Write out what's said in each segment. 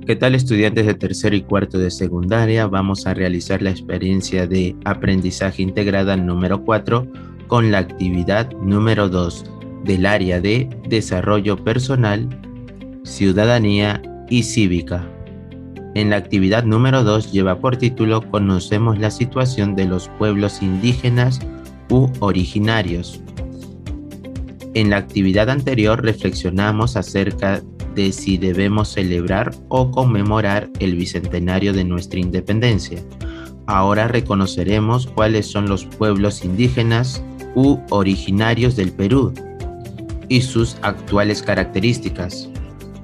¿Qué tal, estudiantes de tercero y cuarto de secundaria? Vamos a realizar la experiencia de aprendizaje integrada número 4 con la actividad número 2 del área de desarrollo personal, ciudadanía y cívica. En la actividad número 2 lleva por título Conocemos la situación de los pueblos indígenas u originarios. En la actividad anterior reflexionamos acerca de si debemos celebrar o conmemorar el bicentenario de nuestra independencia. Ahora reconoceremos cuáles son los pueblos indígenas u originarios del Perú y sus actuales características.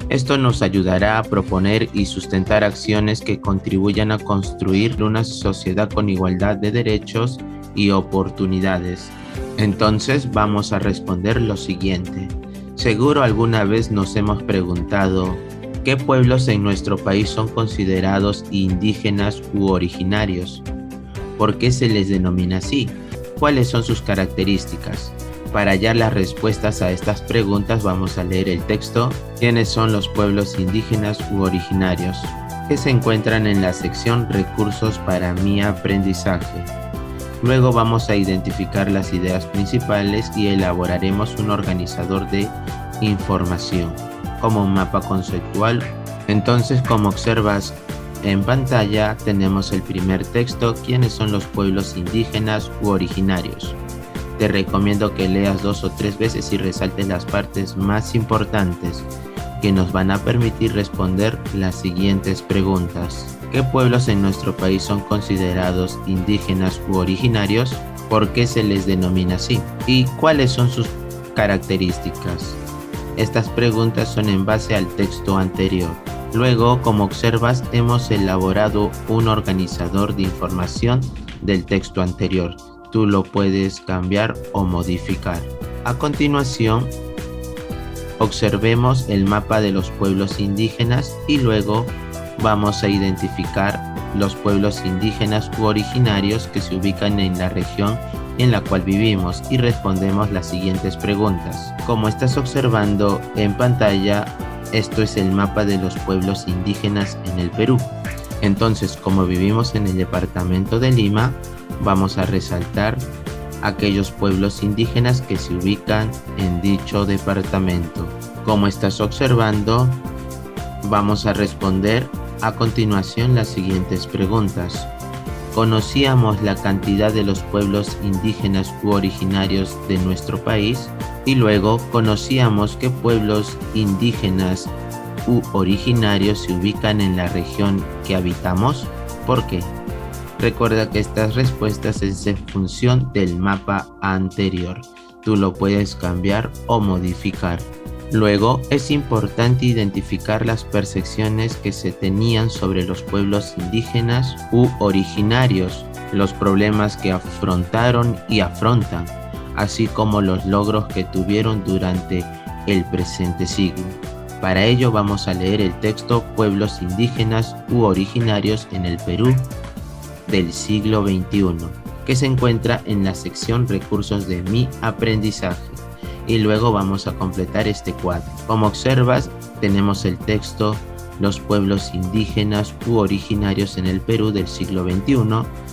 Esto nos ayudará a proponer y sustentar acciones que contribuyan a construir una sociedad con igualdad de derechos y oportunidades. Entonces vamos a responder lo siguiente. Seguro alguna vez nos hemos preguntado ¿qué pueblos en nuestro país son considerados indígenas u originarios? ¿Por qué se les denomina así? ¿Cuáles son sus características? Para hallar las respuestas a estas preguntas vamos a leer el texto ¿Quiénes son los pueblos indígenas u originarios?, que se encuentran en la sección Recursos para mi aprendizaje. Luego vamos a identificar las ideas principales y elaboraremos un organizador de información, como un mapa conceptual. Entonces, como observas en pantalla, tenemos el primer texto, ¿quiénes son los pueblos indígenas u originarios? Te recomiendo que leas 2 o 3 veces y resaltes las partes más importantes que nos van a permitir responder las siguientes preguntas. ¿Qué pueblos en nuestro país son considerados indígenas u originarios? ¿Por qué se les denomina así? ¿Y cuáles son sus características? Estas preguntas son en base al texto anterior. Luego, como observas, hemos elaborado un organizador de información del texto anterior. Tú lo puedes cambiar o modificar. A continuación, observemos el mapa de los pueblos indígenas y luego vamos a identificar los pueblos indígenas u originarios que se ubican en la región en la cual vivimos y respondemos las siguientes preguntas. Como estás observando en pantalla, esto es el mapa de los pueblos indígenas en el Perú. Entonces, como vivimos en el departamento de Lima, vamos a resaltar aquellos pueblos indígenas que se ubican en dicho departamento. Como estás observando, vamos a responder a continuación las siguientes preguntas. ¿Conocíamos la cantidad de los pueblos indígenas u originarios de nuestro país? Y luego, ¿conocíamos qué pueblos indígenas u originarios se ubican en la región que habitamos? ¿Por qué? Recuerda que estas respuestas es en función del mapa anterior. Tú lo puedes cambiar o modificar. Luego, es importante identificar las percepciones que se tenían sobre los pueblos indígenas u originarios, los problemas que afrontaron y afrontan, así como los logros que tuvieron durante el presente siglo. Para ello vamos a leer el texto Pueblos indígenas u originarios en el Perú del siglo XXI, que se encuentra en la sección Recursos de mi aprendizaje. Y luego vamos a completar este cuadro. Como observas, tenemos el texto Los pueblos indígenas u originarios en el Perú del siglo XXI.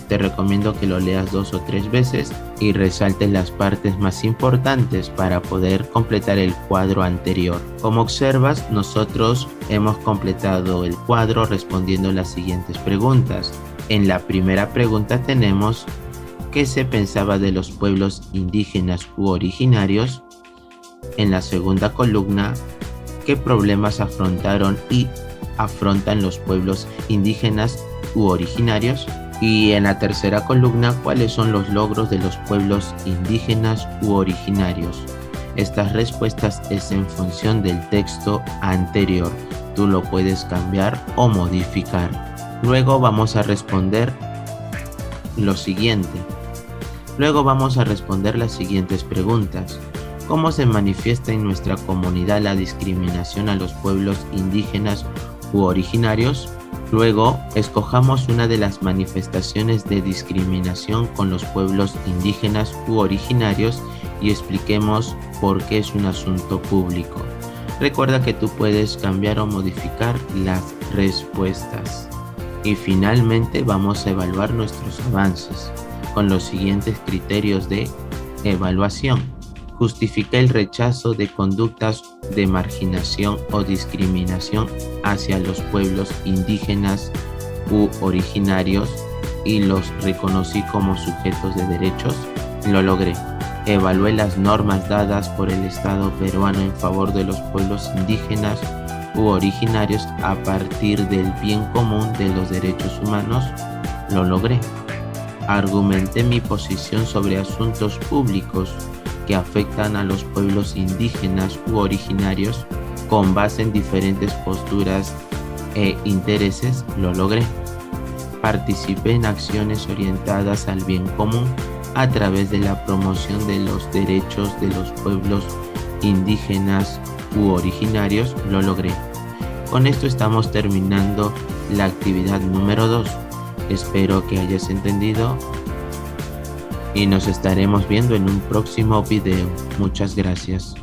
Te recomiendo que lo leas 2 o 3 veces y resaltes las partes más importantes para poder completar el cuadro anterior. Como observas, nosotros hemos completado el cuadro respondiendo las siguientes preguntas. En la primera pregunta tenemos ¿qué se pensaba de los pueblos indígenas u originarios? En la segunda columna, ¿qué problemas afrontaron y afrontan los pueblos indígenas u originarios? Y en la tercera columna, ¿cuáles son los logros de los pueblos indígenas u originarios? Estas respuestas es en función del texto anterior. Tú lo puedes cambiar o modificar. Luego vamos a responder lo siguiente. Luego vamos a responder las siguientes preguntas. ¿Cómo se manifiesta en nuestra comunidad la discriminación a los pueblos indígenas u originarios? Luego, escojamos una de las manifestaciones de discriminación con los pueblos indígenas u originarios y expliquemos por qué es un asunto público. Recuerda que tú puedes cambiar o modificar las respuestas. Y finalmente vamos a evaluar nuestros avances con los siguientes criterios de evaluación. Justifica el rechazo de conductas de marginación o discriminación hacia los pueblos indígenas u originarios y los reconocí como sujetos de derechos. Lo logré. Evalué las normas dadas por el Estado peruano en favor de los pueblos indígenas u originarios a partir del bien común de los derechos humanos. Lo logré. Argumenté mi posición sobre asuntos públicos que afectan a los pueblos indígenas u originarios con base en diferentes posturas e intereses. Lo logré. Participé en acciones orientadas al bien común a través de la promoción de los derechos de los pueblos indígenas u originarios. Lo logré. Con esto estamos terminando la actividad número 2. Espero que hayas entendido y nos estaremos viendo en un próximo video. Muchas gracias.